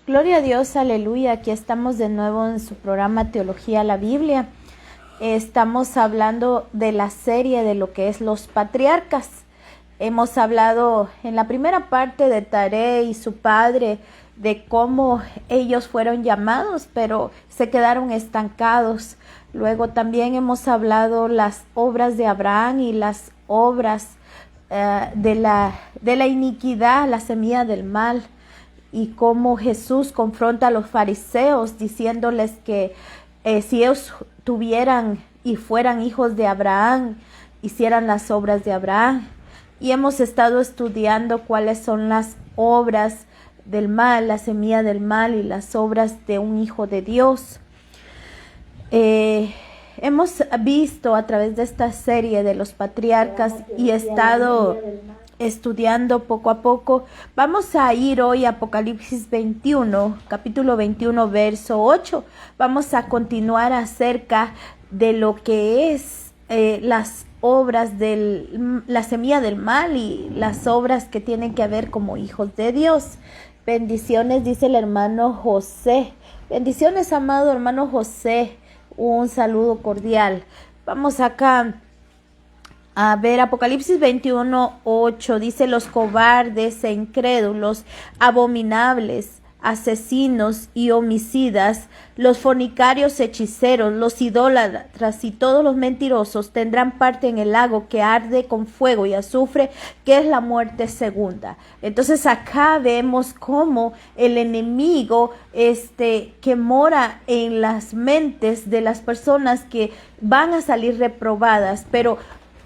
Gloria a Dios, aleluya. Aquí estamos de nuevo en su programa Teología a la Biblia. Estamos hablando de la serie de lo que es los patriarcas. Hemos hablado en la primera parte de Taré y su padre, de cómo ellos fueron llamados, pero se quedaron estancados. Luego también hemos hablado las obras de Abraham y las obras de la iniquidad, la semilla del mal, y cómo Jesús confronta a los fariseos diciéndoles que si ellos tuvieran y fueran hijos de Abraham, hicieran las obras de Abraham. Y hemos estado estudiando cuáles son las obras del mal, la semilla del mal y las obras de un hijo de Dios. Hemos visto a través de esta serie de los patriarcas y estado estudiando poco a poco. Vamos a ir hoy a Apocalipsis 21, capítulo 21, verso 8. Vamos a continuar acerca de lo que es las obras de la semilla del mal y las obras que tienen que ver como hijos de Dios. Bendiciones, dice el hermano José. Bendiciones, amado hermano José. Un saludo cordial. Vamos acá a ver, Apocalipsis 21, 8, dice: los cobardes e incrédulos, abominables, asesinos y homicidas, los fornicarios, hechiceros, los idólatras y todos los mentirosos tendrán parte en el lago que arde con fuego y azufre, que es la muerte segunda. Entonces acá vemos cómo el enemigo que mora en las mentes de las personas que van a salir reprobadas, pero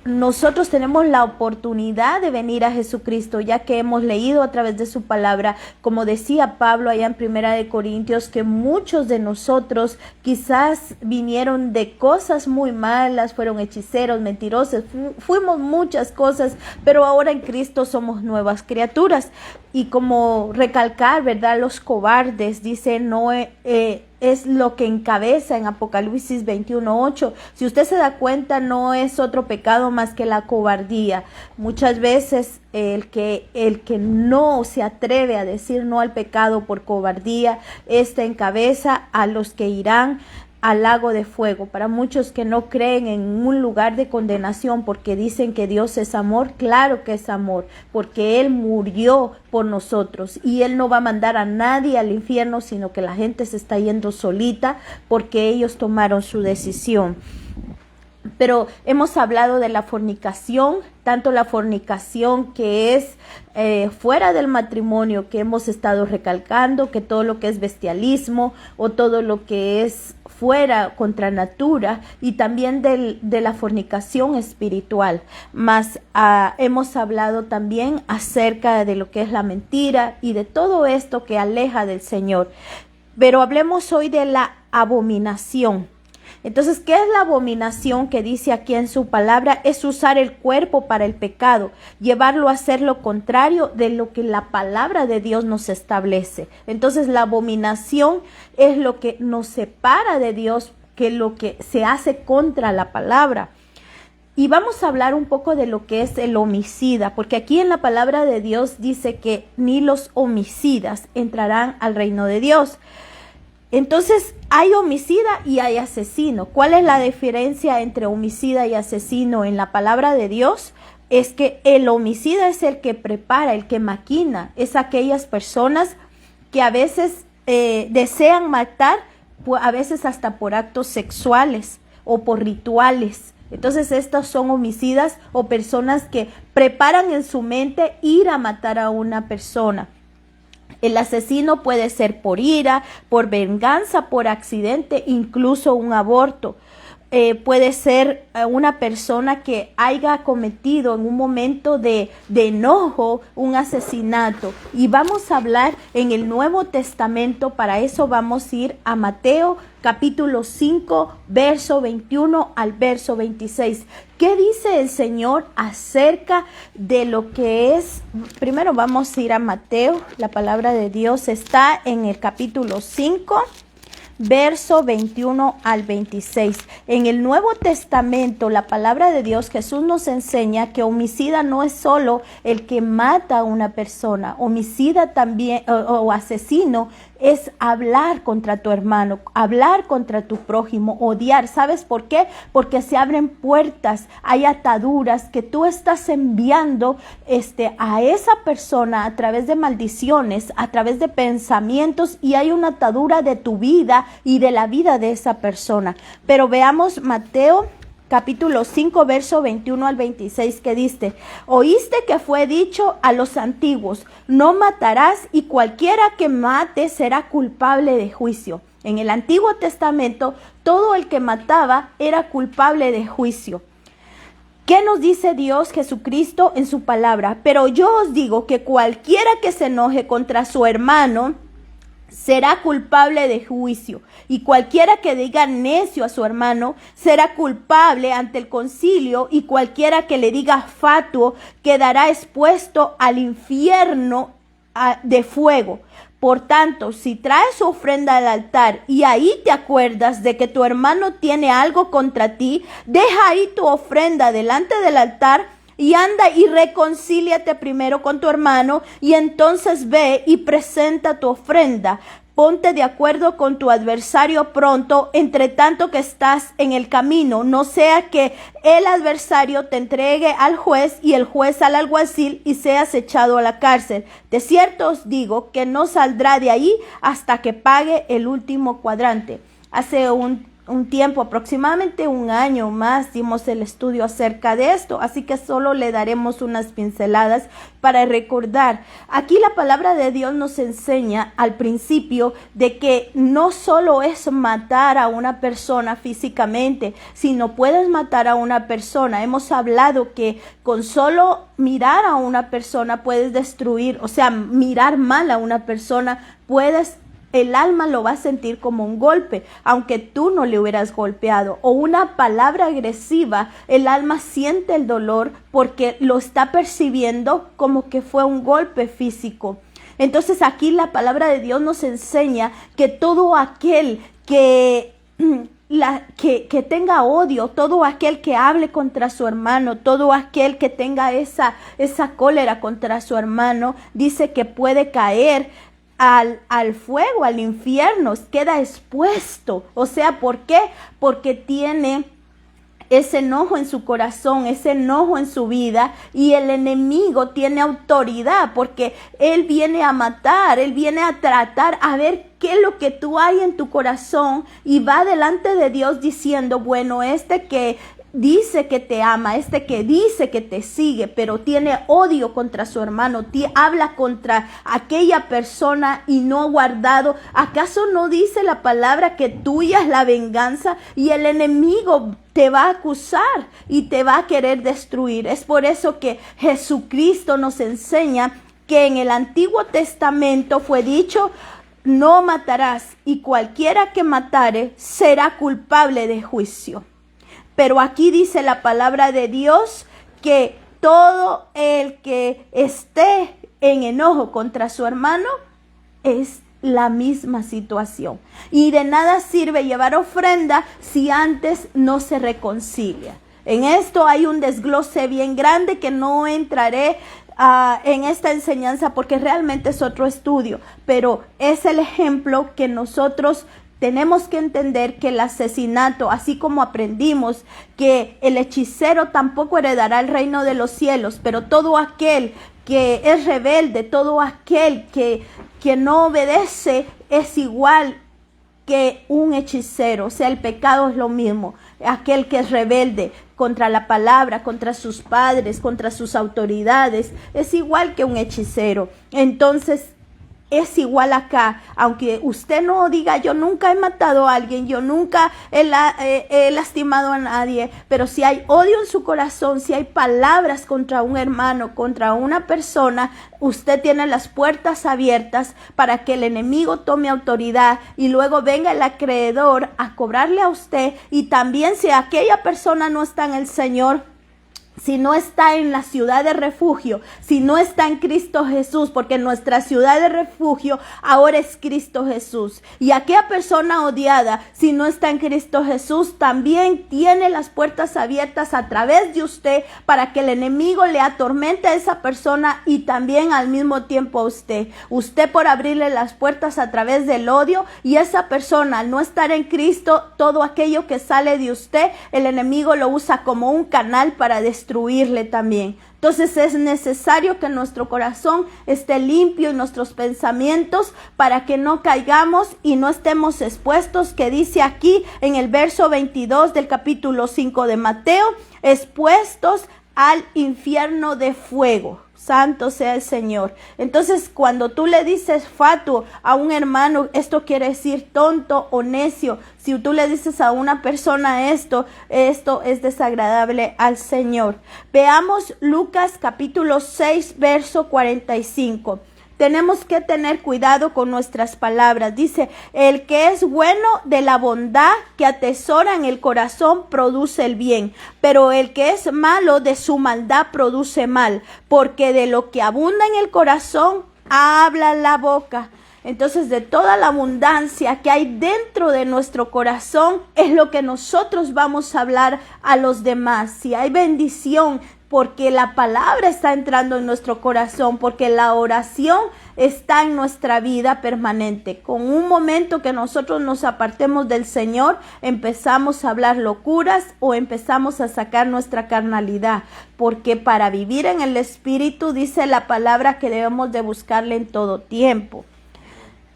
nosotros tenemos la oportunidad de venir a Jesucristo, ya que hemos leído a través de su palabra, como decía Pablo allá en Primera de Corintios, que muchos de nosotros quizás vinieron de cosas muy malas, fueron hechiceros, mentirosos, fuimos muchas cosas, pero ahora en Cristo somos nuevas criaturas. Y como recalcar, ¿verdad? Los cobardes, dice, no es lo que encabeza en Apocalipsis 21:8. Si usted se da cuenta, no es otro pecado más que la cobardía. Muchas veces el que no se atreve a decir no al pecado por cobardía, encabeza a los que irán al lago de fuego. Para muchos que no creen en un lugar de condenación porque dicen que Dios es amor, claro que es amor, porque Él murió por nosotros y Él no va a mandar a nadie al infierno, sino que la gente se está yendo solita porque ellos tomaron su decisión. Pero hemos hablado de la fornicación, tanto la fornicación que es fuera del matrimonio, que hemos estado recalcando, que todo lo que es bestialismo o todo lo que es fuera contra natura, y también de la fornicación espiritual. Mas hemos hablado también acerca de lo que es la mentira y de todo esto que aleja del Señor. Pero hablemos hoy de la abominación. Entonces, ¿qué es la abominación que dice aquí en su palabra? Es usar el cuerpo para el pecado, llevarlo a hacer lo contrario de lo que la palabra de Dios nos establece. Entonces, la abominación es lo que nos separa de Dios, que lo que se hace contra la palabra. Y vamos a hablar un poco de lo que es el homicida, porque aquí en la palabra de Dios dice que ni los homicidas entrarán al reino de Dios. Entonces, hay homicida y hay asesino. ¿Cuál es la diferencia entre homicida y asesino en la palabra de Dios? Es que el homicida es el que prepara, el que maquina. Es aquellas personas que a veces desean matar, a veces hasta por actos sexuales o por rituales. Entonces, estos son homicidas o personas que preparan en su mente ir a matar a una persona. El asesino puede ser por ira, por venganza, por accidente, incluso un aborto. Puede ser una persona que haya cometido en un momento de enojo un asesinato. Y vamos a hablar en el Nuevo Testamento. Para eso vamos a ir a Mateo capítulo 5, verso 21 al verso 26. ¿Qué dice el Señor acerca de lo que es? Primero vamos a ir a Mateo. La palabra de Dios está en el capítulo 5, verso 21 al 26. En el Nuevo Testamento, la palabra de Dios, Jesús nos enseña que homicida no es solo el que mata a una persona. Homicida también, o asesino, es hablar contra tu hermano, hablar contra tu prójimo, odiar. ¿Sabes por qué? Porque se abren puertas, hay ataduras que tú estás enviando a esa persona a través de maldiciones, a través de pensamientos, y hay una atadura de tu vida y de la vida de esa persona. Pero veamos Mateo capítulo 5, verso 21 al 26, que dice: oíste que fue dicho a los antiguos, no matarás, y cualquiera que mate será culpable de juicio. En el Antiguo Testamento, todo el que mataba era culpable de juicio. ¿Qué nos dice Dios Jesucristo en su palabra? Pero yo os digo que cualquiera que se enoje contra su hermano será culpable de juicio, y cualquiera que diga necio a su hermano será culpable ante el concilio, y cualquiera que le diga fatuo quedará expuesto al infierno de fuego. Por tanto, si traes su ofrenda al altar y ahí te acuerdas de que tu hermano tiene algo contra ti, deja ahí tu ofrenda delante del altar y anda y reconcíliate primero con tu hermano, y entonces ve y presenta tu ofrenda. Ponte de acuerdo con tu adversario pronto, entre tanto que estás en el camino, no sea que el adversario te entregue al juez y el juez al alguacil y seas echado a la cárcel. De cierto os digo que no saldrá de ahí hasta que pague el último cuadrante. Hace un tiempo, aproximadamente un año más, dimos el estudio acerca de esto, así que solo le daremos unas pinceladas para recordar. Aquí la palabra de Dios nos enseña al principio de que no solo es matar a una persona físicamente, sino puedes matar a una persona. Hemos hablado que con solo mirar a una persona puedes destruir, o sea, mirar mal a una persona el alma lo va a sentir como un golpe, aunque tú no le hubieras golpeado. O una palabra agresiva, el alma siente el dolor porque lo está percibiendo como que fue un golpe físico. Entonces aquí la palabra de Dios nos enseña que todo aquel que tenga odio, todo aquel que hable contra su hermano, todo aquel que tenga esa cólera contra su hermano, dice que puede caer al fuego, al infierno, queda expuesto. O sea, ¿por qué? Porque tiene ese enojo en su corazón, ese enojo en su vida, y el enemigo tiene autoridad porque él viene a matar, él viene a tratar a ver qué es lo que tú hay en tu corazón, y va delante de Dios diciendo, bueno, que dice que te ama, que dice que te sigue, pero tiene odio contra su hermano, habla contra aquella persona y no ha guardado. ¿Acaso no dice la palabra que tuya es la venganza? Y el enemigo te va a acusar y te va a querer destruir. Es por eso que Jesucristo nos enseña que en el Antiguo Testamento fue dicho, no matarás, y cualquiera que matare será culpable de juicio. Pero aquí dice la palabra de Dios que todo el que esté en enojo contra su hermano es la misma situación. Y de nada sirve llevar ofrenda si antes no se reconcilia. En esto hay un desglose bien grande que no entraré en esta enseñanza porque realmente es otro estudio. Pero es el ejemplo que nosotros tenemos que entender, que el asesinato, así como aprendimos que el hechicero tampoco heredará el reino de los cielos, pero todo aquel que es rebelde, todo aquel que no obedece es igual que un hechicero. O sea, el pecado es lo mismo. Aquel que es rebelde contra la palabra, contra sus padres, contra sus autoridades, es igual que un hechicero. Entonces, es igual acá, aunque usted no diga, yo nunca he matado a alguien, yo nunca he lastimado a nadie, pero si hay odio en su corazón, si hay palabras contra un hermano, contra una persona, usted tiene las puertas abiertas para que el enemigo tome autoridad y luego venga el acreedor a cobrarle a usted. Y también si aquella persona no está en el Señor, si no está en la ciudad de refugio, si no está en Cristo Jesús, porque nuestra ciudad de refugio ahora es Cristo Jesús. Y aquella persona odiada, si no está en Cristo Jesús, también tiene las puertas abiertas a través de usted para que el enemigo le atormente a esa persona y también al mismo tiempo a usted. Usted por abrirle las puertas a través del odio, y esa persona al no estar en Cristo, todo aquello que sale de usted, el enemigo lo usa como un canal para destruirle también. Entonces es necesario que nuestro corazón esté limpio y nuestros pensamientos para que no caigamos y no estemos expuestos, que dice aquí en el verso 22 del capítulo 5 de Mateo, expuestos al infierno de fuego. Santo sea el Señor. Entonces, cuando tú le dices fatuo a un hermano, esto quiere decir tonto o necio. Si tú le dices a una persona esto es desagradable al Señor. Veamos Lucas capítulo 6, verso 45. Tenemos que tener cuidado con nuestras palabras. Dice, el que es bueno de la bondad que atesora en el corazón produce el bien, pero el que es malo de su maldad produce mal, porque de lo que abunda en el corazón habla la boca. Entonces, de toda la abundancia que hay dentro de nuestro corazón es lo que nosotros vamos a hablar a los demás. Si hay bendición, porque la palabra está entrando en nuestro corazón, porque la oración está en nuestra vida permanente. Con un momento que nosotros nos apartemos del Señor, empezamos a hablar locuras o empezamos a sacar nuestra carnalidad, porque para vivir en el Espíritu dice la palabra que debemos de buscarle en todo tiempo.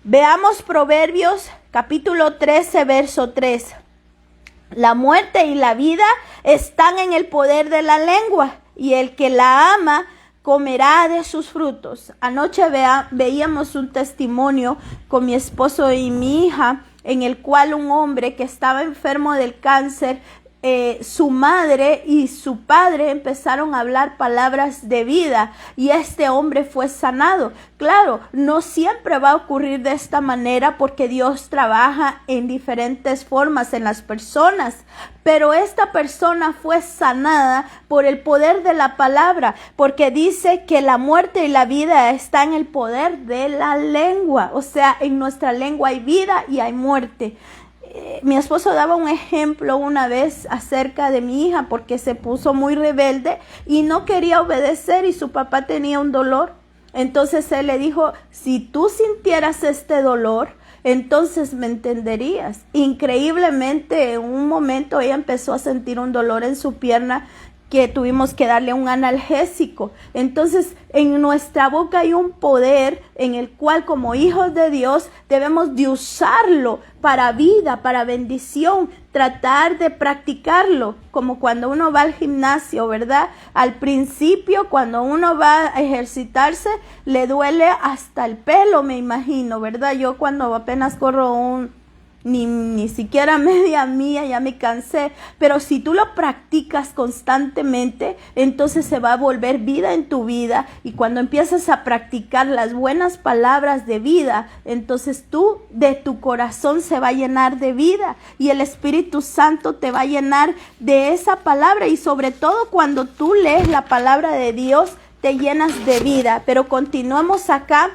Veamos Proverbios capítulo 13, verso 3. La muerte y la vida están en el poder de la lengua, y el que la ama comerá de sus frutos. Anoche veíamos un testimonio con mi esposo y mi hija, en el cual un hombre que estaba enfermo del cáncer, su madre y su padre empezaron a hablar palabras de vida y este hombre fue sanado. Claro, no siempre va a ocurrir de esta manera porque Dios trabaja en diferentes formas en las personas, pero esta persona fue sanada por el poder de la palabra, porque dice que la muerte y la vida está en el poder de la lengua. O sea, en nuestra lengua hay vida y hay muerte. Mi esposo daba un ejemplo una vez acerca de mi hija porque se puso muy rebelde y no quería obedecer y su papá tenía un dolor. Entonces él le dijo, si tú sintieras este dolor, entonces me entenderías. Increíblemente, en un momento ella empezó a sentir un dolor en su pierna que tuvimos que darle un analgésico. Entonces, en nuestra boca hay un poder en el cual como hijos de Dios debemos de usarlo para vida, para bendición, tratar de practicarlo, como cuando uno va al gimnasio, ¿verdad? Al principio, cuando uno va a ejercitarse, le duele hasta el pelo, me imagino, ¿verdad? Yo cuando apenas corro ni siquiera media milla, ya me cansé, pero si tú lo practicas constantemente, entonces se va a volver vida en tu vida, y cuando empiezas a practicar las buenas palabras de vida, entonces tú de tu corazón se va a llenar de vida y el Espíritu Santo te va a llenar de esa palabra, y sobre todo cuando tú lees la palabra de Dios te llenas de vida. Pero continuamos acá,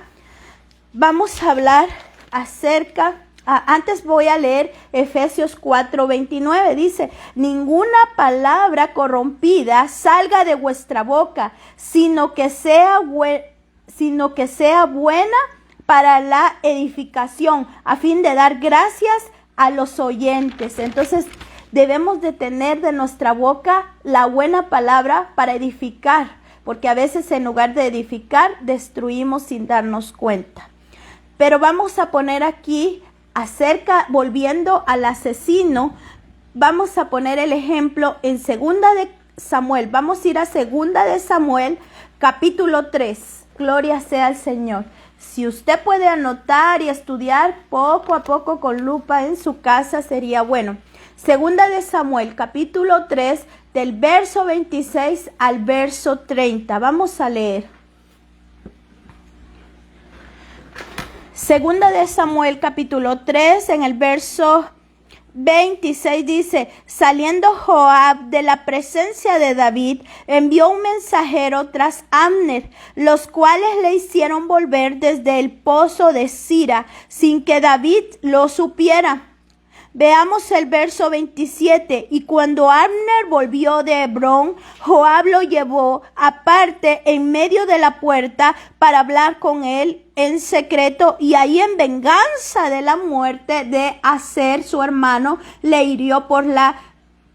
vamos a hablar acerca. Antes voy a leer Efesios 4:29. Dice, ninguna palabra corrompida salga de vuestra boca, sino que sea buena para la edificación, a fin de dar gracias a los oyentes. Entonces, debemos de tener de nuestra boca la buena palabra para edificar, porque a veces en lugar de edificar, destruimos sin darnos cuenta. Pero vamos a poner aquí volviendo al asesino, vamos a poner el ejemplo en 2 de Samuel. Vamos a ir a 2 de Samuel, capítulo 3. Gloria sea al Señor. Si usted puede anotar y estudiar poco a poco con lupa en su casa, sería bueno. 2 de Samuel, capítulo 3, del verso 26 al verso 30. Vamos a leer. Segunda de Samuel capítulo 3 en el verso 26 dice, saliendo Joab de la presencia de David, envió un mensajero tras Abner, los cuales le hicieron volver desde el pozo de Sira, sin que David lo supiera. Veamos el verso 27. Y cuando Abner volvió de Hebrón, Joab lo llevó aparte en medio de la puerta para hablar con él en secreto, y ahí en venganza de la muerte de Aser, su hermano, le hirió por la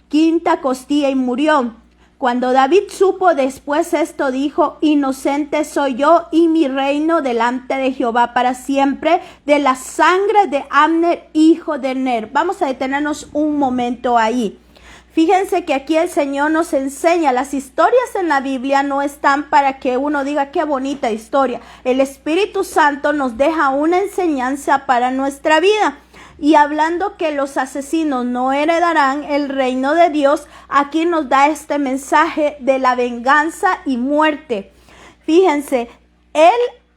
quinta costilla y murió. Cuando David supo después esto, dijo, inocente soy yo y mi reino delante de Jehová para siempre, de la sangre de Abner, hijo de Ner. Vamos a detenernos un momento ahí. Fíjense que aquí el Señor nos enseña, las historias en la Biblia no están para que uno diga qué bonita historia. El Espíritu Santo nos deja una enseñanza para nuestra vida. Y hablando que los asesinos no heredarán el reino de Dios, aquí nos da este mensaje de la venganza y muerte. Fíjense,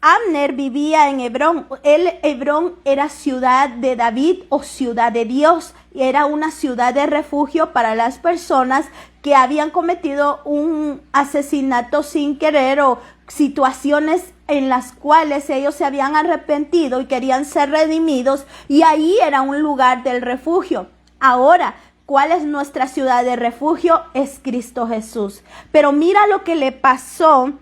Abner vivía en Hebrón. Hebrón era ciudad de David o ciudad de Dios. Era una ciudad de refugio para las personas que habían cometido un asesinato sin querer o situaciones en las cuales ellos se habían arrepentido y querían ser redimidos, y ahí era un lugar del refugio. Ahora, ¿cuál es nuestra ciudad de refugio? Es Cristo Jesús. Pero mira lo que le pasó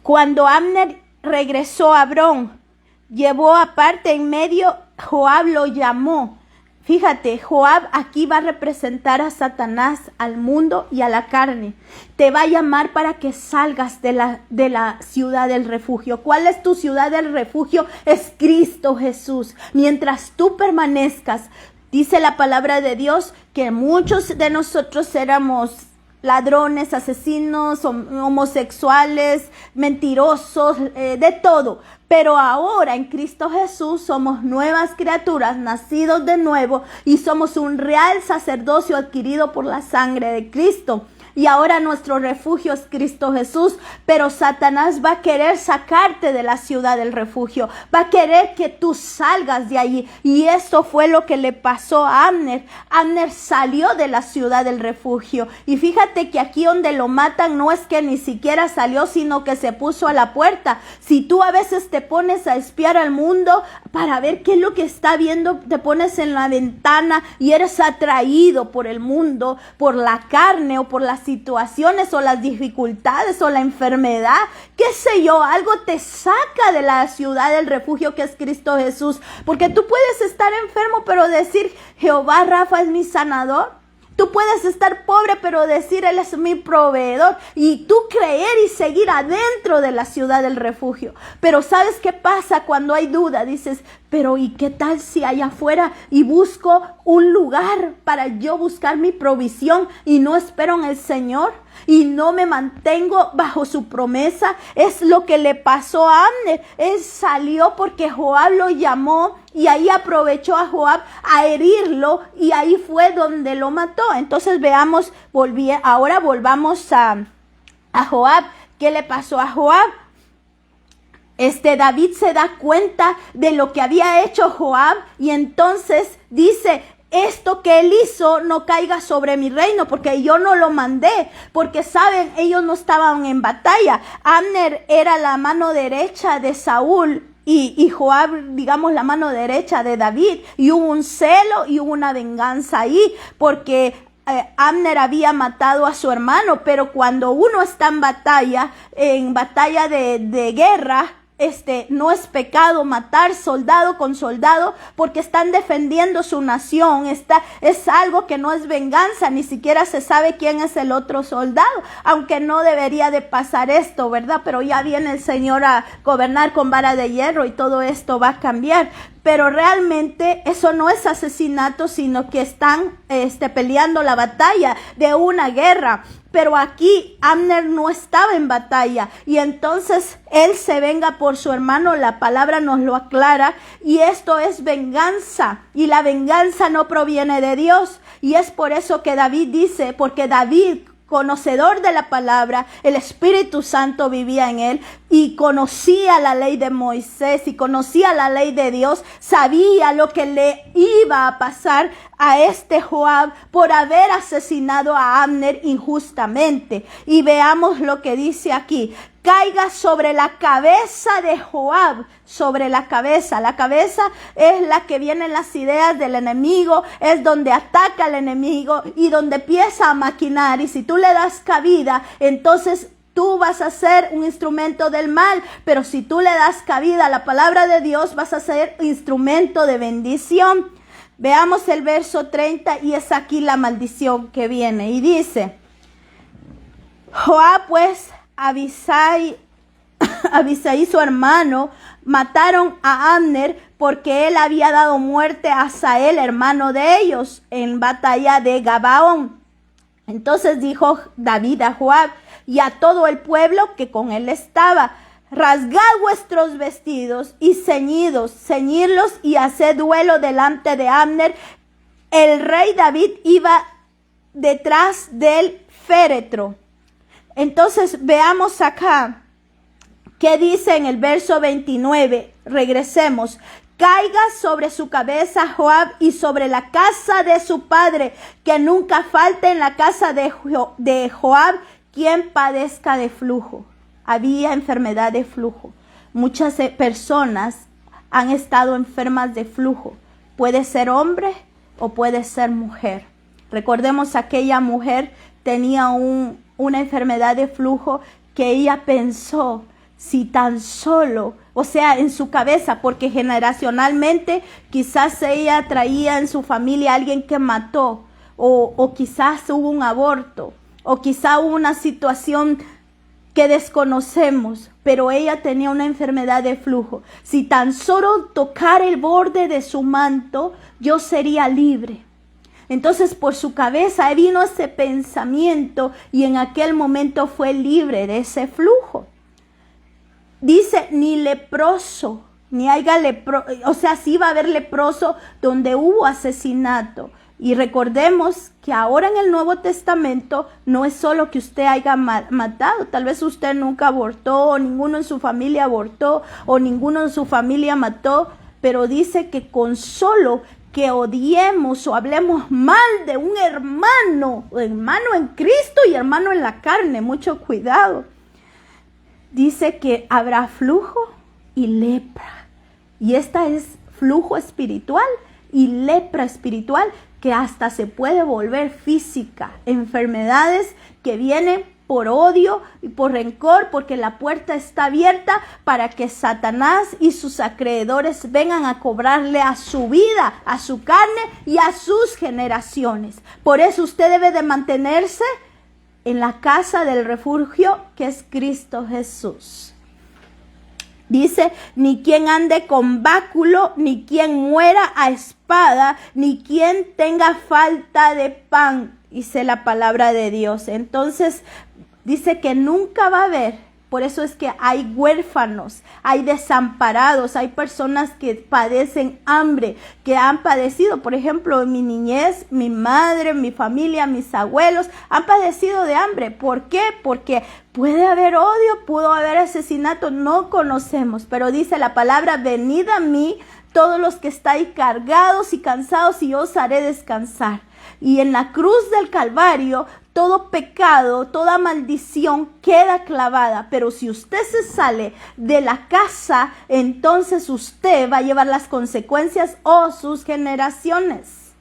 cuando Abner regresó a Hebrón. Llevó aparte en medio, Joab lo llamó. Fíjate, Joab aquí va a representar a Satanás, al mundo y a la carne. Te va a llamar para que salgas de la ciudad del refugio. ¿Cuál es tu ciudad del refugio? Es Cristo Jesús. Mientras tú permanezcas, dice la palabra de Dios que muchos de nosotros éramos ladrones, asesinos, homosexuales, mentirosos, de todo. Pero ahora en Cristo Jesús somos nuevas criaturas, nacidos de nuevo, y somos un real sacerdocio adquirido por la sangre de Cristo. Y ahora nuestro refugio es Cristo Jesús, pero Satanás va a querer sacarte de la ciudad del refugio, va a querer que tú salgas de allí, y eso fue lo que le pasó a Abner. Abner salió de la ciudad del refugio, y fíjate que aquí donde lo matan no es que ni siquiera salió, sino que se puso a la puerta. Si tú a veces te pones a espiar al mundo para ver qué es lo que está viendo, te pones en la ventana y eres atraído por el mundo, por la carne o por las situaciones o las dificultades o la enfermedad, qué sé yo, algo te saca de la ciudad del refugio que es Cristo Jesús, porque tú puedes estar enfermo pero decir Jehová Rafa es mi sanador. Tú puedes estar pobre pero decir Él es mi proveedor, y tú creer y seguir adentro de la ciudad del refugio. Pero ¿sabes qué pasa cuando hay duda? Dices, pero ¿y qué tal si allá afuera y busco un lugar para yo buscar mi provisión y no espero en el Señor y no me mantengo bajo su promesa? Es lo que le pasó a Abner. Él salió porque Joab lo llamó, y ahí aprovechó a Joab a herirlo, y ahí fue donde lo mató. Entonces veamos, ahora volvamos a Joab. ¿Qué le pasó a Joab? David se da cuenta de lo que había hecho Joab, y entonces dice, esto que él hizo no caiga sobre mi reino, porque yo no lo mandé, porque saben, ellos no estaban en batalla. Abner era la mano derecha de Saúl, y Joab, digamos, la mano derecha de David, y hubo un celo y hubo una venganza ahí, porque Abner había matado a su hermano. Pero cuando uno está en batalla de guerra, no es pecado matar soldado con soldado, porque están defendiendo su nación. Es algo que no es venganza, ni siquiera se sabe quién es el otro soldado, aunque no debería de pasar esto, ¿verdad? Pero ya viene el Señor a gobernar con vara de hierro y todo esto va a cambiar. Pero realmente eso no es asesinato, sino que están peleando la batalla de una guerra. Pero aquí Abner no estaba en batalla, y entonces él se venga por su hermano. La palabra nos lo aclara, y esto es venganza, y la venganza no proviene de Dios. Y es por eso que David dice, porque David, conocedor de la palabra, el Espíritu Santo vivía en él, y conocía la ley de Moisés y conocía la ley de Dios, sabía lo que le iba a pasar a este Joab por haber asesinado a Abner injustamente. Y veamos lo que dice aquí: caiga sobre la cabeza de Joab, sobre la cabeza. La cabeza es la que vienen las ideas del enemigo, es donde ataca al enemigo y donde empieza a maquinar. Y si tú le das cabida, entonces tú vas a ser un instrumento del mal, pero si tú le das cabida a la palabra de Dios, vas a ser instrumento de bendición. Veamos el verso 30 y es aquí la maldición que viene. Y dice: Joab pues, Abisai su hermano, mataron a Abner porque él había dado muerte a Asael, hermano de ellos, en batalla de Gabaón. Entonces dijo David a Joab y a todo el pueblo que con él estaba: rasgad vuestros vestidos y ceñidlos y haced duelo delante de Abner. El rey David iba detrás del féretro. Entonces veamos acá qué dice en el verso 29. Regresemos. Caiga sobre su cabeza Joab y sobre la casa de su padre, que nunca falte en la casa de Joab quien padezca de flujo. Había enfermedad de flujo. Muchas personas han estado enfermas de flujo. Puede ser hombre o puede ser mujer. Recordemos, aquella mujer tenía una enfermedad de flujo que ella pensó, si tan solo, o sea, en su cabeza, porque generacionalmente quizás ella traía en su familia a alguien que mató, o quizás hubo un aborto, o quizás hubo una situación que desconocemos, pero ella tenía una enfermedad de flujo. Si tan solo tocar el borde de su manto, yo sería libre. Entonces por su cabeza vino ese pensamiento y en aquel momento fue libre de ese flujo. Dice, ni leproso, ni haya leproso, o sea, sí va a haber leproso donde hubo asesinato. Y recordemos que ahora en el Nuevo Testamento no es solo que usted haya matado. Tal vez usted nunca abortó, o ninguno en su familia abortó, o ninguno en su familia mató. Pero dice que con solo que odiemos o hablemos mal de un hermano en Cristo y hermano en la carne, mucho cuidado. Dice que habrá flujo y lepra. Y esta es flujo espiritual y lepra espiritual, que hasta se puede volver física. Enfermedades que vienen por odio y por rencor, porque la puerta está abierta para que Satanás y sus acreedores vengan a cobrarle a su vida, a su carne y a sus generaciones. Por eso usted debe de mantenerse en la casa del refugio, que es Cristo Jesús. Dice, ni quien ande con báculo, ni quien muera a espada, ni quien tenga falta de pan, dice la palabra de Dios. Entonces, dice que nunca va a haber. Por eso es que hay huérfanos, hay desamparados, hay personas que padecen hambre, que han padecido, por ejemplo, en mi niñez, mi madre, mi familia, mis abuelos, han padecido de hambre. ¿Por qué? Porque puede haber odio, pudo haber asesinato, no conocemos. Pero dice la palabra, venid a mí todos los que estáis cargados y cansados y yo os haré descansar. Y en la cruz del Calvario, todo pecado, toda maldición queda clavada. Pero si usted se sale de la casa, entonces usted va a llevar las consecuencias o sus generaciones.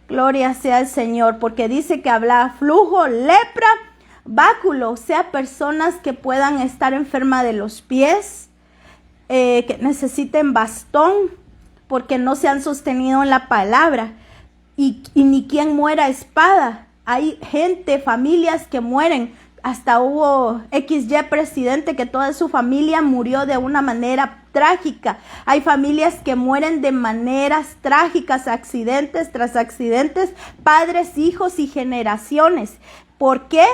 Gloria sea al Señor, porque dice que habla flujo, lepra, báculo, o sea, personas que puedan estar enfermas de los pies, que necesiten bastón, porque no se han sostenido en la palabra. Y ni quien muera a espada. Hay gente, familias que mueren. Hasta hubo XY presidente que toda su familia murió de una manera trágica. Hay familias que mueren de maneras trágicas, accidentes tras accidentes, padres, hijos y generaciones. ¿Por qué?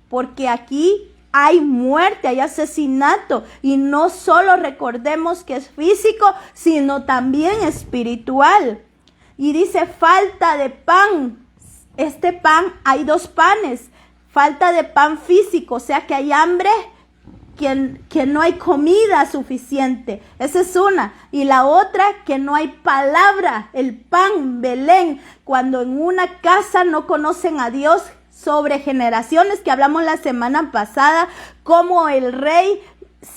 Porque aquí hay muerte, hay asesinato. Y no solo recordemos que es físico, sino también espiritual. Y dice falta de pan. Este pan, hay dos panes. Falta de pan físico, o sea que hay hambre que no hay comida suficiente. Esa es una. Y la otra, que no hay palabra, el pan, Belén. Cuando en una casa no conocen a Dios, sobre generaciones, que hablamos la semana pasada, como el rey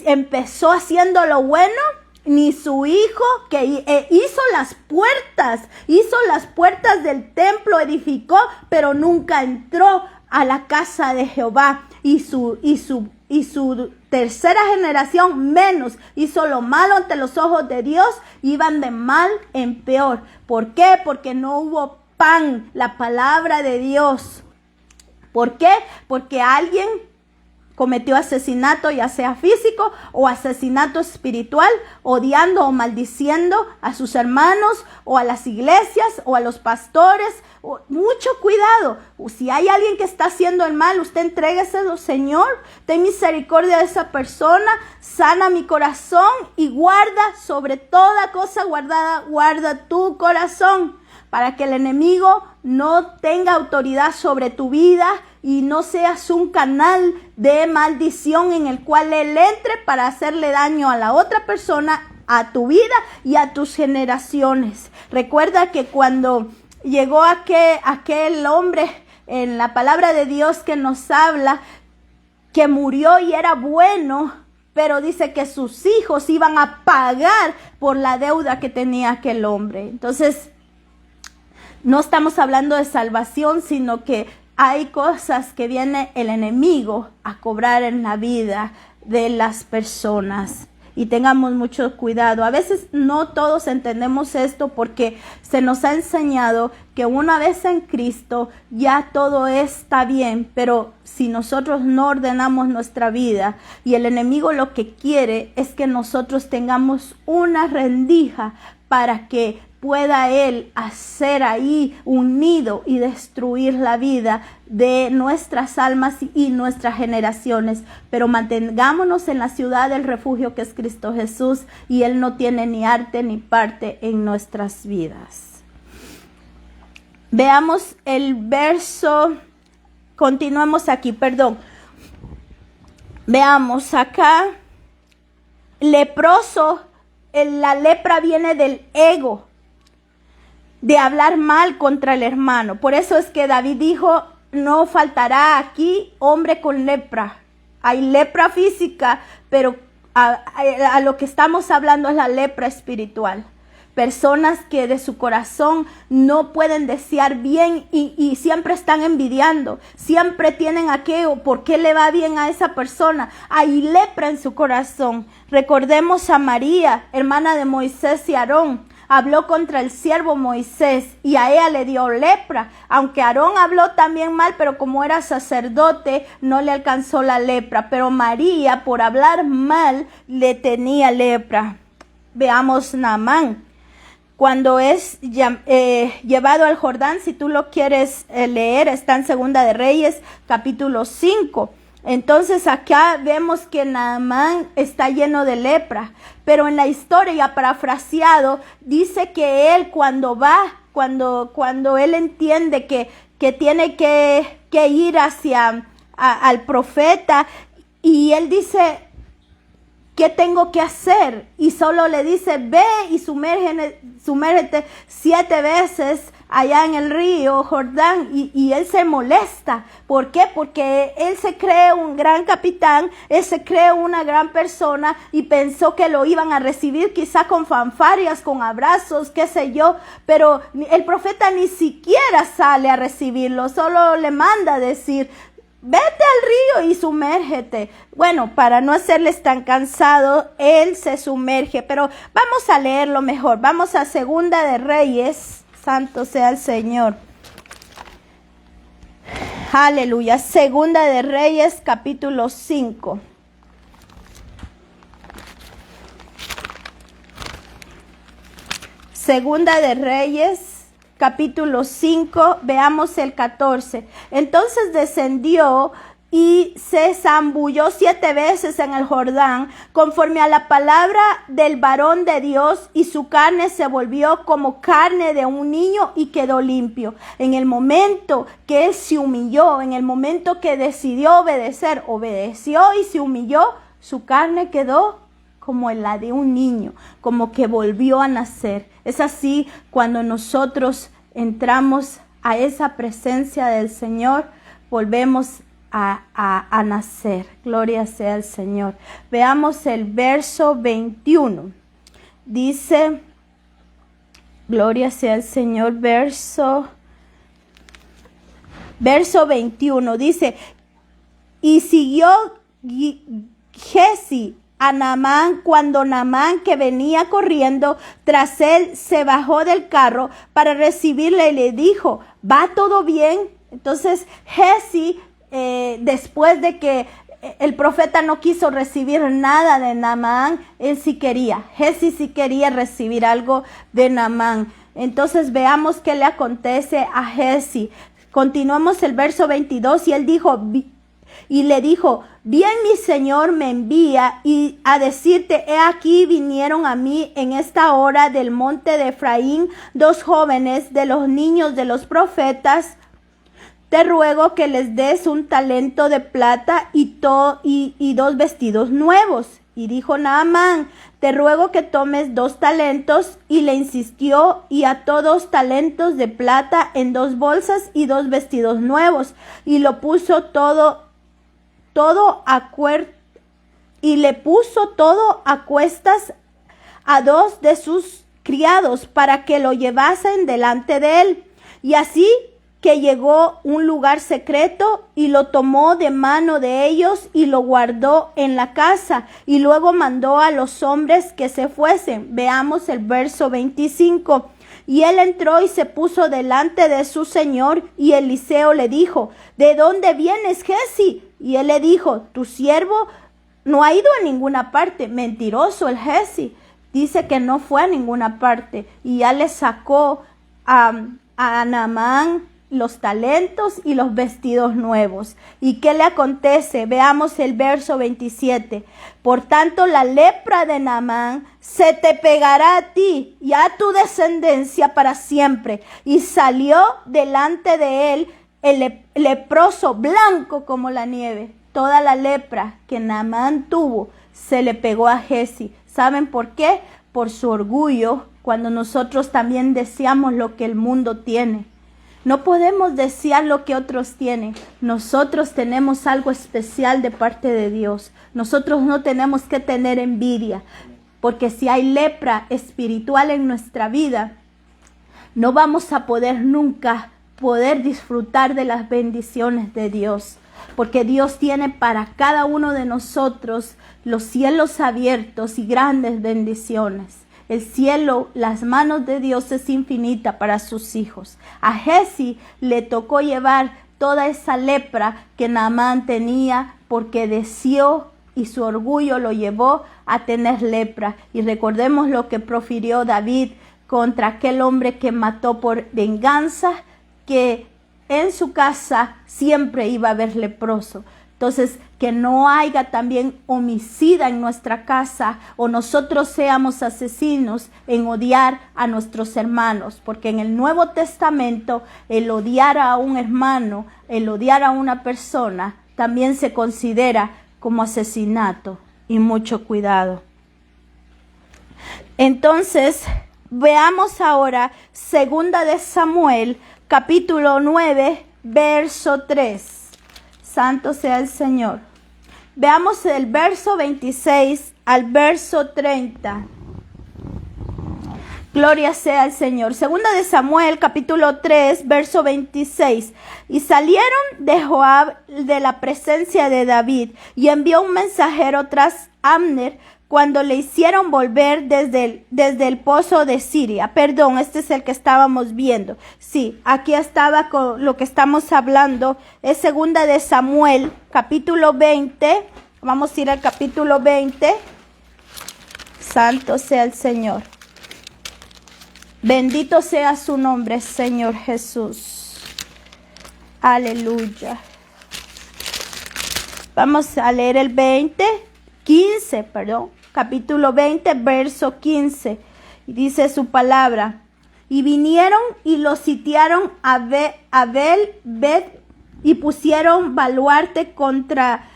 empezó haciendo lo bueno, ni su hijo que hizo las puertas del templo, edificó, pero nunca entró a la casa de Jehová. Y su tercera generación menos hizo lo malo ante los ojos de Dios, iban de mal en peor. ¿Por qué? Porque no hubo pan, la palabra de Dios. ¿Por qué? Porque alguien cometió asesinato, ya sea físico o asesinato espiritual, odiando o maldiciendo a sus hermanos o a las iglesias o a los pastores. Mucho cuidado. Si hay alguien que está haciendo el mal, usted entrégueselo, Señor, ten misericordia de esa persona, sana mi corazón y guarda sobre toda cosa guardada, guarda tu corazón, para que el enemigo no tenga autoridad sobre tu vida y no seas un canal de maldición en el cual él entre para hacerle daño a la otra persona, a tu vida y a tus generaciones. Recuerda que cuando llegó aquel hombre en la palabra de Dios que nos habla, que murió y era bueno, pero dice que sus hijos iban a pagar por la deuda que tenía aquel hombre. Entonces, no estamos hablando de salvación, sino que hay cosas que viene el enemigo a cobrar en la vida de las personas. Y tengamos mucho cuidado. A veces no todos entendemos esto porque se nos ha enseñado que una vez en Cristo ya todo está bien. Pero si nosotros no ordenamos nuestra vida, y el enemigo lo que quiere es que nosotros tengamos una rendija para que pueda él hacer ahí un nido y destruir la vida de nuestras almas y nuestras generaciones. Pero mantengámonos en la ciudad del refugio que es Cristo Jesús, y él no tiene ni arte ni parte en nuestras vidas. Veamos el verso, continuemos aquí, veamos acá, leproso. La lepra viene del ego, de hablar mal contra el hermano. Por eso es que David dijo, no faltará aquí hombre con lepra. Hay lepra física, pero a lo que estamos hablando es la lepra espiritual. Personas que de su corazón no pueden desear bien y siempre están envidiando. Siempre tienen aquello, ¿por qué le va bien a esa persona? Hay lepra en su corazón. Recordemos a María, hermana de Moisés y Aarón. Habló contra el siervo Moisés y a ella le dio lepra. Aunque Aarón habló también mal, pero como era sacerdote, no le alcanzó la lepra. Pero María, por hablar mal, le tenía lepra. Veamos Naamán. Cuando es llevado al Jordán, si tú lo quieres leer, está en Segunda de Reyes, capítulo 5. Entonces acá vemos que Naamán está lleno de lepra, pero en la historia, parafraseado, dice que él cuando él entiende que tiene que ir al profeta, y él dice, ¿qué tengo que hacer? Y solo le dice, ve y sumérgete 7 veces allá en el río Jordán, y él se molesta. ¿Por qué? Porque él se cree un gran capitán, él se cree una gran persona y pensó que lo iban a recibir quizá con fanfarrias, con abrazos, qué sé yo, pero el profeta ni siquiera sale a recibirlo, solo le manda a decir, vete al río y sumérgete. Bueno, para no hacerles tan cansado, él se sumerge, pero vamos a leerlo mejor. Vamos a Segunda de Reyes. Santo sea el Señor. Aleluya. Segunda de Reyes, capítulo 5. Segunda de Reyes, capítulo 5, veamos el 14. Entonces descendió y se zambulló 7 veces en el Jordán, conforme a la palabra del varón de Dios, y su carne se volvió como carne de un niño y quedó limpio. En el momento que él se humilló, en el momento que decidió obedecer, obedeció y se humilló, Su carne quedó como la de un niño, como que volvió a nacer. Es así cuando nosotros entramos a esa presencia del Señor, volvemos a nacer. Gloria sea al Señor. Veamos el verso 21. Dice, gloria sea al Señor, verso 21. Dice, y siguió Giezi a Naamán cuando Naamán, que venía corriendo tras él, se bajó del carro para recibirle y le dijo, ¿va todo bien? Entonces Giezi, después de que el profeta no quiso recibir nada de Naamán, Giezi sí quería recibir algo de Naamán. Entonces veamos qué le acontece a Giezi. Continuamos el verso 22 y él dijo, y le dijo, bien mi señor me envía y a decirte, he aquí vinieron a mí en esta hora del monte de Efraín 2 jóvenes de los niños de los profetas. Te ruego que les des un talento de plata y 2 vestidos nuevos. Y dijo Naamán, te ruego que tomes 2 talentos. Y le insistió y ató 2 talentos de plata en 2 bolsas y 2 vestidos nuevos. Y lo puso todo y le puso todo a cuestas a 2 de sus criados para que lo llevasen delante de él. Y así que llegó a un lugar secreto y lo tomó de mano de ellos y lo guardó en la casa y luego mandó a los hombres que se fuesen. Veamos el verso 25. Y él entró y se puso delante de su señor y Eliseo le dijo, ¿de dónde vienes, Giezi? Y él le dijo, tu siervo no ha ido a ninguna parte. Mentiroso el Giezi. Dice que no fue a ninguna parte. Y ya le sacó a Naamán los talentos y los vestidos nuevos. ¿Y qué le acontece? Veamos el verso 27. Por tanto, la lepra de Naamán se te pegará a ti y a tu descendencia para siempre. Y salió delante de él el leproso blanco como la nieve. Toda la lepra que Naamán tuvo se le pegó a Giezi. ¿Saben por qué? Por su orgullo, cuando nosotros también deseamos lo que el mundo tiene. No podemos desear lo que otros tienen. Nosotros tenemos algo especial de parte de Dios. Nosotros no tenemos que tener envidia, porque si hay lepra espiritual en nuestra vida, no vamos a poder nunca disfrutar de las bendiciones de Dios, porque Dios tiene para cada uno de nosotros los cielos abiertos y grandes bendiciones. El cielo, las manos de Dios es infinita para sus hijos. A Giezi le tocó llevar toda esa lepra que Naamán tenía porque deseó y su orgullo lo llevó a tener lepra. Y recordemos lo que profirió David contra aquel hombre que mató por venganza, que en su casa siempre iba a haber leproso. Entonces, que no haya también homicida en nuestra casa o nosotros seamos asesinos en odiar a nuestros hermanos, porque en el Nuevo Testamento el odiar a un hermano, el odiar a una persona, también se considera como asesinato, y mucho cuidado. Entonces, veamos ahora 2 de Samuel, capítulo 9, verso 3. Santo sea el Señor. Veamos el verso 26 al verso 30. Gloria sea al Señor. 2 de Samuel, capítulo 3, verso 26. Y salieron de Joab de la presencia de David y envió un mensajero tras Abner cuando le hicieron volver desde el pozo de Siria. Perdón, este es el que estábamos viendo. Sí, aquí estaba con lo que estamos hablando. Es 2 de Samuel, capítulo 20. Vamos a ir al capítulo 20. Santo sea el Señor. Bendito sea su nombre, Señor Jesús. Aleluya. Vamos a leer el 15, capítulo 20, verso 15. Y dice su palabra. Y vinieron y lo sitiaron a Abel Bet y pusieron baluarte contra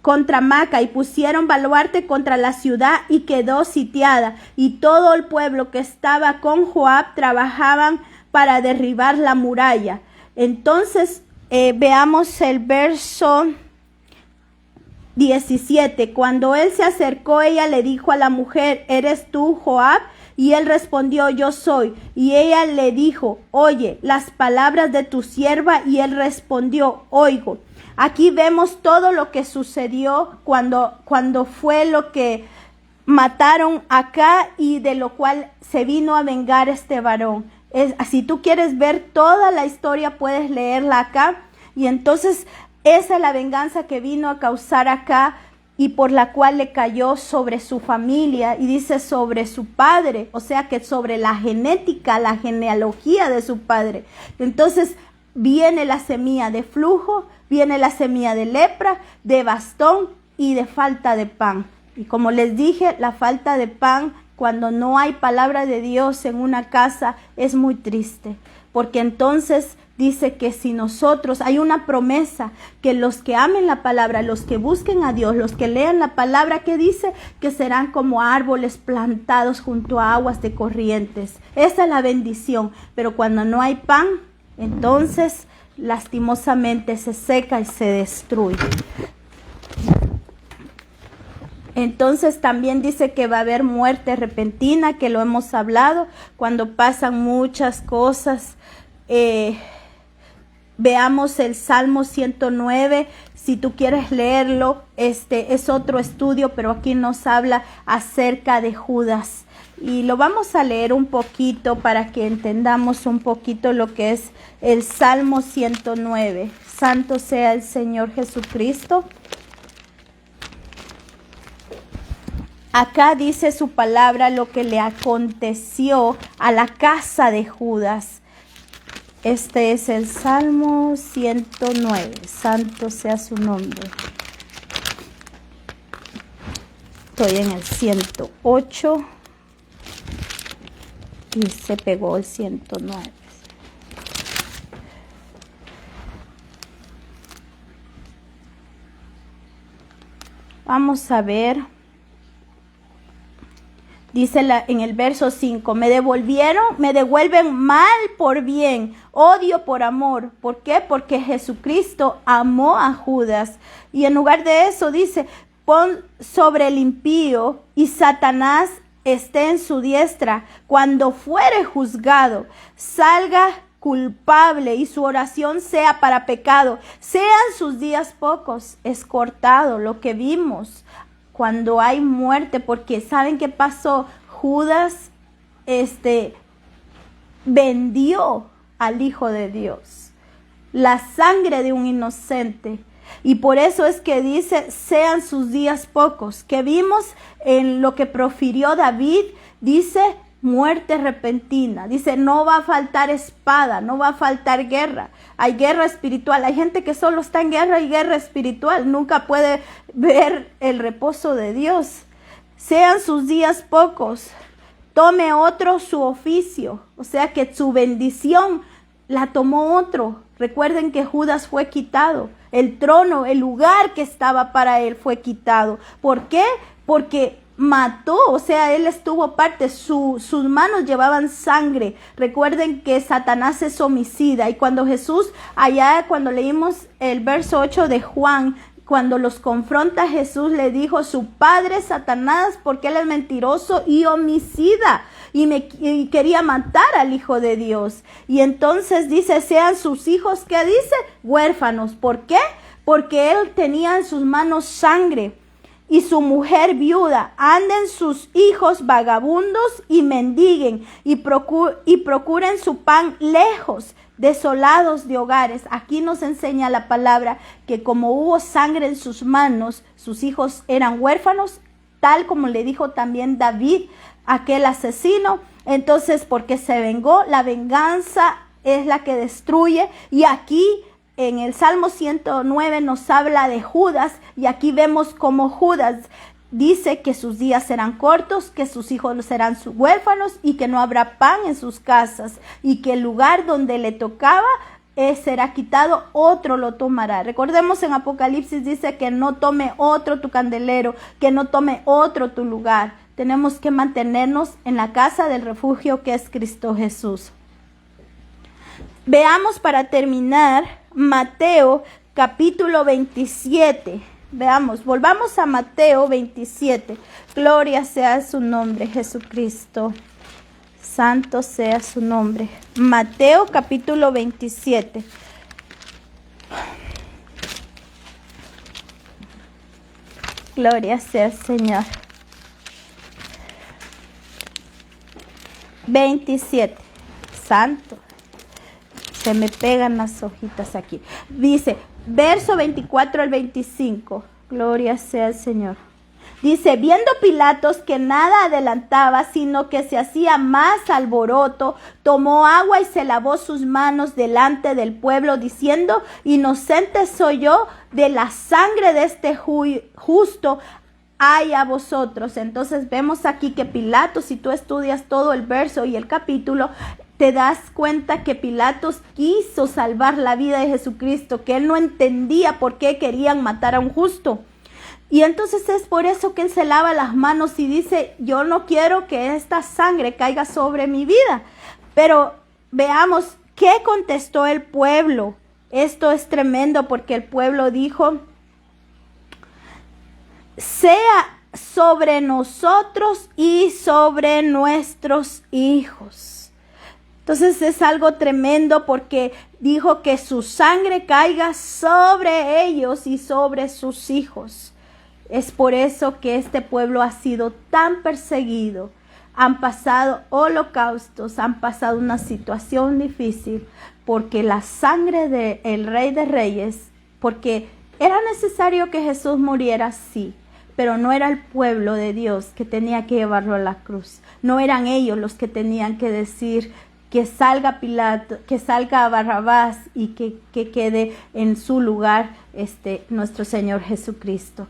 contra Maca y pusieron baluarte contra la ciudad y quedó sitiada. Y todo el pueblo que estaba con Joab trabajaban para derribar la muralla. Entonces veamos el verso 17. Cuando él se acercó, ella le dijo a la mujer: ¿eres tú, Joab? Y él respondió: yo soy. Y ella le dijo: oye las palabras de tu sierva. Y él respondió: oigo. Aquí vemos todo lo que sucedió cuando fue lo que mataron acá y de lo cual se vino a vengar este varón. Si tú quieres ver toda la historia, puedes leerla acá. Y entonces esa es la venganza que vino a causar acá y por la cual le cayó sobre su familia, y dice sobre su padre, o sea que sobre la genética, la genealogía de su padre. Entonces viene la semilla de flujo, viene la semilla de lepra, de bastón y de falta de pan. Y como les dije, la falta de pan, cuando no hay palabra de Dios en una casa, es muy triste, porque entonces dice que si nosotros, hay una promesa, que los que amen la palabra, los que busquen a Dios, los que lean la palabra, que dice que serán como árboles plantados junto a aguas de corrientes. Esa es la bendición. Pero cuando no hay pan, entonces lastimosamente se seca y se destruye. Entonces también dice que va a haber muerte repentina, que lo hemos hablado, cuando pasan muchas cosas. Veamos el Salmo 109, si tú quieres leerlo, es otro estudio, pero aquí nos habla acerca de Judas. Y lo vamos a leer un poquito para que entendamos un poquito lo que es el Salmo 109. Santo sea el Señor Jesucristo. Acá dice su palabra lo que le aconteció a la casa de Judas. Este es el Salmo 109. Santo sea su nombre. Estoy en el 108 y se pegó el 109. Vamos a ver. Dice en el verso 5, me devuelven mal por bien, odio por amor. ¿Por qué? Porque Jesucristo amó a Judas. Y en lugar de eso dice, pon sobre el impío y Satanás esté en su diestra. Cuando fuere juzgado, salga culpable y su oración sea para pecado. Sean sus días pocos, es cortado lo que vimos. Cuando hay muerte, porque ¿saben qué pasó? Judas vendió al Hijo de Dios, la sangre de un inocente. Y por eso es que dice, sean sus días pocos. Que vimos en lo que profirió David, dice muerte repentina. Dice, no va a faltar espada, no va a faltar guerra. Hay guerra espiritual. Hay gente que solo está en guerra y guerra espiritual. Nunca puede ver el reposo de Dios. Sean sus días pocos. Tome otro su oficio. O sea que su bendición la tomó otro. Recuerden que Judas fue quitado. El trono, el lugar que estaba para él fue quitado. ¿Por qué? Porque mató, o sea, él estuvo parte, sus manos llevaban sangre. Recuerden que Satanás es homicida, y cuando Jesús, cuando leímos el verso 8 de Juan, cuando los confronta, Jesús le dijo, su padre Satanás, porque él es mentiroso y homicida, y quería matar al Hijo de Dios. Y entonces dice, sean sus hijos, ¿qué dice? Huérfanos. ¿Por qué? Porque él tenía en sus manos sangre. Y su mujer viuda, anden sus hijos vagabundos y mendiguen y procuren su pan lejos, desolados de hogares. Aquí nos enseña la palabra que como hubo sangre en sus manos, sus hijos eran huérfanos, tal como le dijo también David, aquel asesino. Entonces, porque se vengó, la venganza es la que destruye. Y aquí en el Salmo 109 nos habla de Judas, y aquí vemos como Judas dice que sus días serán cortos, que sus hijos serán huérfanos y que no habrá pan en sus casas, y que el lugar donde le tocaba será quitado, otro lo tomará. Recordemos en Apocalipsis dice que no tome otro tu candelero, que no tome otro tu lugar. Tenemos que mantenernos en la casa del refugio que es Cristo Jesús. Veamos para terminar Mateo capítulo 27. Veamos, volvamos a Mateo 27. Gloria sea su nombre, Jesucristo. Santo sea su nombre. Mateo capítulo 27. Gloria sea el Señor. 27. Santo. Se me pegan las hojitas aquí. Dice, verso 24 al 25. Gloria sea el Señor. Dice, viendo Pilatos que nada adelantaba, sino que se hacía más alboroto, tomó agua y se lavó sus manos delante del pueblo, diciendo, inocente soy yo de la sangre de este justo, ay a vosotros. Entonces vemos aquí que Pilatos, si tú estudias todo el verso y el capítulo, te das cuenta que Pilatos quiso salvar la vida de Jesucristo, que él no entendía por qué querían matar a un justo. Y entonces es por eso que él se lava las manos y dice, yo no quiero que esta sangre caiga sobre mi vida. Pero veamos qué contestó el pueblo. Esto es tremendo porque el pueblo dijo, sea sobre nosotros y sobre nuestros hijos. Entonces es algo tremendo porque dijo que su sangre caiga sobre ellos y sobre sus hijos. Es por eso que este pueblo ha sido tan perseguido. Han pasado holocaustos, han pasado una situación difícil porque la sangre del Rey de Reyes, porque era necesario que Jesús muriera, sí, pero no era el pueblo de Dios que tenía que llevarlo a la cruz. No eran ellos los que tenían que decir que salga Pilato, que salga Barrabás y que quede en su lugar nuestro Señor Jesucristo.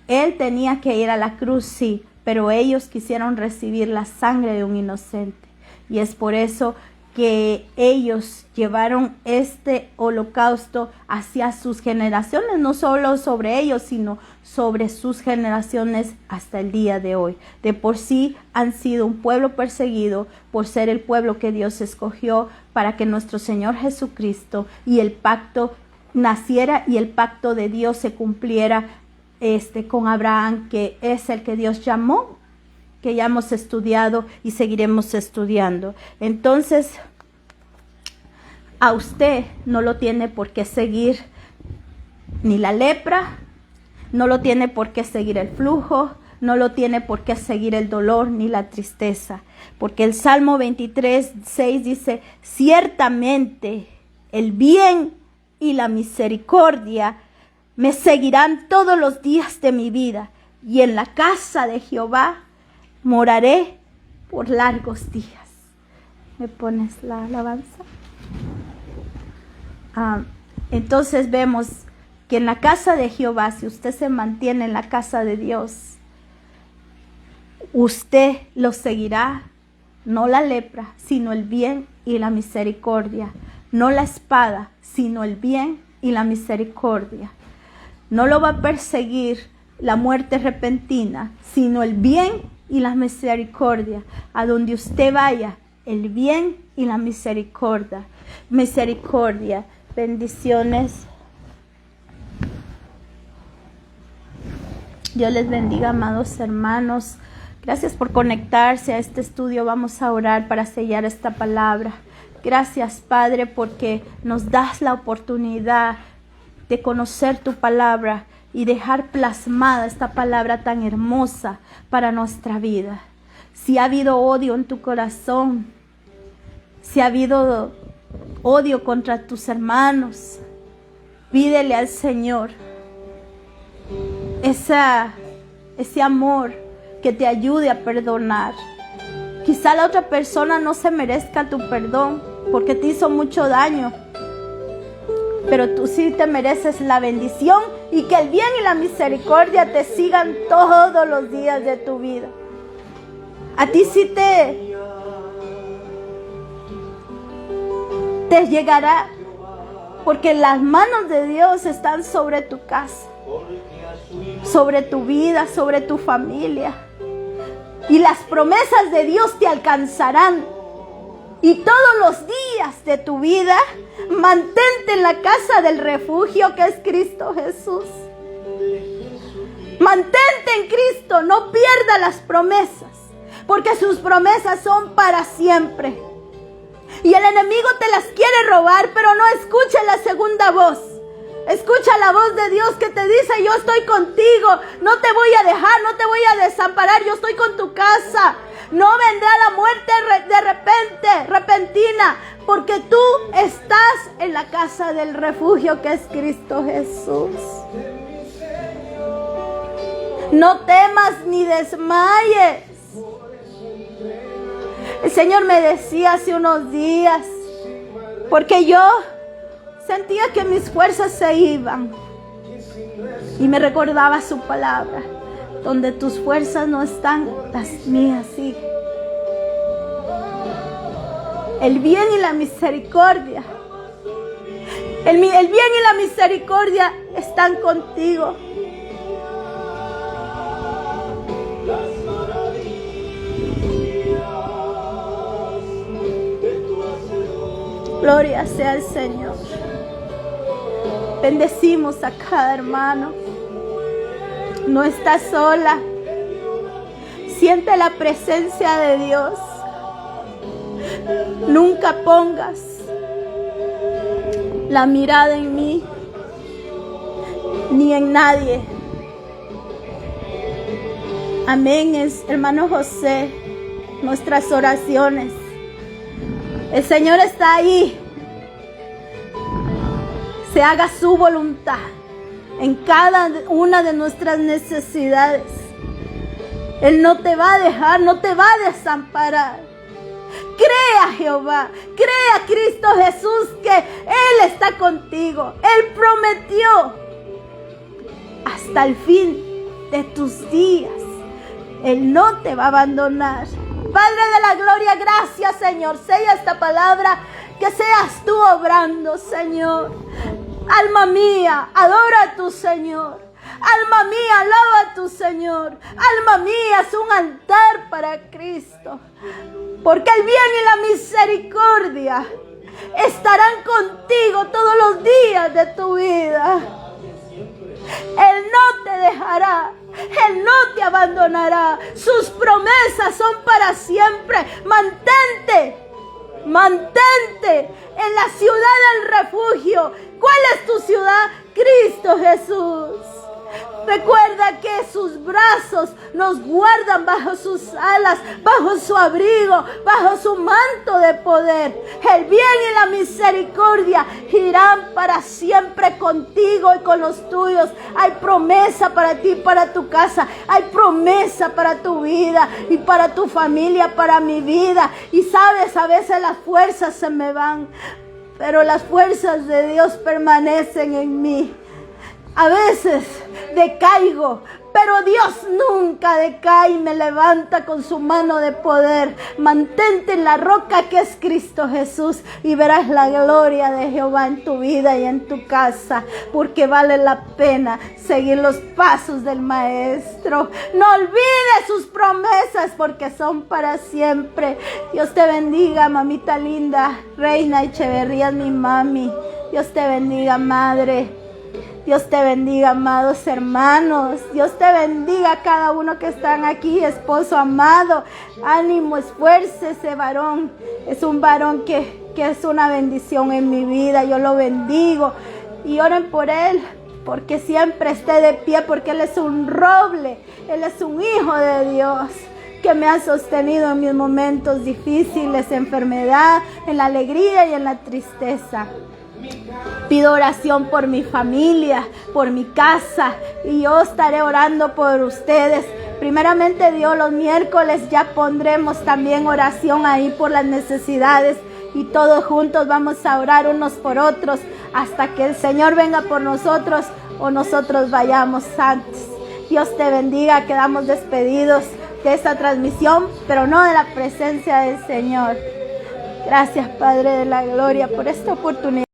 Él tenía que ir a la cruz, sí, pero ellos quisieron recibir la sangre de un inocente. Y es por eso que ellos llevaron este holocausto hacia sus generaciones, no solo sobre ellos, sino sobre sus generaciones hasta el día de hoy. De por sí han sido un pueblo perseguido por ser el pueblo que Dios escogió para que nuestro Señor Jesucristo y el pacto naciera y el pacto de Dios se cumpliera con Abraham, que es el que Dios llamó, que ya hemos estudiado y seguiremos estudiando. Entonces, a usted no lo tiene por qué seguir ni la lepra, no lo tiene por qué seguir el flujo, no lo tiene por qué seguir el dolor ni la tristeza, porque el Salmo 23:6 dice, ciertamente el bien y la misericordia me seguirán todos los días de mi vida, y en la casa de Jehová moraré por largos días. ¿Me pones la alabanza? Entonces vemos que en la casa de Jehová, si usted se mantiene en la casa de Dios, usted lo seguirá, no la lepra, sino el bien y la misericordia, no la espada, sino el bien y la misericordia. No lo va a perseguir la muerte repentina, sino el bien y la misericordia. A donde usted vaya, el bien y la misericordia. Misericordia. Bendiciones. Dios les bendiga, amados hermanos. Gracias por conectarse a este estudio. Vamos a orar para sellar esta palabra. Gracias, Padre, porque nos das la oportunidad de conocer tu palabra y dejar plasmada esta palabra tan hermosa para nuestra vida. Si ha habido odio en tu corazón, si ha habido odio contra tus hermanos, pídele al Señor ese amor que te ayude a perdonar. Quizá la otra persona no se merezca tu perdón porque te hizo mucho daño, pero tú sí te mereces la bendición y que el bien y la misericordia te sigan todos los días de tu vida. A ti sí te llegará porque las manos de Dios están sobre tu casa, sobre tu vida, sobre tu familia. Y las promesas de Dios te alcanzarán. Y todos los días de tu vida, mantente en la casa del refugio que es Cristo Jesús. Mantente en Cristo, no pierdas las promesas, porque sus promesas son para siempre. Y el enemigo te las quiere robar, pero no escucha la segunda voz. Escucha la voz de Dios que te dice: yo estoy contigo, no te voy a dejar, no te voy a desamparar, yo estoy con tu casa. No vendrá la muerte de repente, repentina, porque tú estás en la casa del refugio que es Cristo Jesús. No temas ni desmayes. El Señor me decía hace unos días, porque yo sentía que mis fuerzas se iban, y me recordaba su palabra: donde tus fuerzas no están, las mías sí. El bien y la misericordia, el bien y la misericordia están contigo. Gloria sea al Señor. Bendecimos a cada hermano. No estás sola. Siente la presencia de Dios. Nunca pongas la mirada en mí ni en nadie. Amén. Es, hermano José, nuestras oraciones. El Señor está ahí. Se haga su voluntad en cada una de nuestras necesidades. Él no te va a dejar, no te va a desamparar. Cree a Jehová, cree a Cristo Jesús, que Él está contigo. Él prometió hasta el fin de tus días. Él no te va a abandonar. Padre de la gloria, gracias, Señor. Sella esta palabra, que seas tú obrando, Señor. Alma mía, adora a tu Señor. Alma mía, alaba a tu Señor. Alma mía, es un altar para Cristo. Porque el bien y la misericordia estarán contigo todos los días de tu vida. Él no te dejará. Él no te abandonará. Sus promesas son para siempre. Mantente en la ciudad del refugio. ¿Cuál es tu ciudad? Cristo Jesús. Recuerda que sus brazos nos guardan bajo sus alas, bajo su abrigo, bajo su manto de poder. El bien y la misericordia irán para siempre contigo y con los tuyos. Hay promesa para ti, para tu casa. Hay promesa para tu vida y para tu familia, para mi vida. Y sabes, a veces las fuerzas se me van, pero las fuerzas de Dios permanecen en mí. A veces decaigo, pero Dios nunca decae y me levanta con su mano de poder. Mantente en la roca que es Cristo Jesús y verás la gloria de Jehová en tu vida y en tu casa, porque vale la pena seguir los pasos del Maestro. No olvides sus promesas, porque son para siempre. Dios te bendiga, mamita linda. Reina Echeverría es mi mami. Dios te bendiga, madre. Dios te bendiga, amados hermanos. Dios te bendiga a cada uno que están aquí, esposo amado. Ánimo, esfuércese, varón. Es un varón que es una bendición en mi vida. Yo lo bendigo. Y oren por él, porque siempre esté de pie, porque él es un roble. Él es un hijo de Dios, que me ha sostenido en mis momentos difíciles, enfermedad, en la alegría y en la tristeza. Pido oración por mi familia, por mi casa, y yo estaré orando por ustedes. Primeramente Dios, los miércoles ya pondremos también oración ahí por las necesidades, y todos juntos vamos a orar unos por otros hasta que el Señor venga por nosotros o nosotros vayamos antes. Dios te bendiga. Quedamos despedidos de esta transmisión, pero no de la presencia del Señor. Gracias, Padre de la gloria, por esta oportunidad.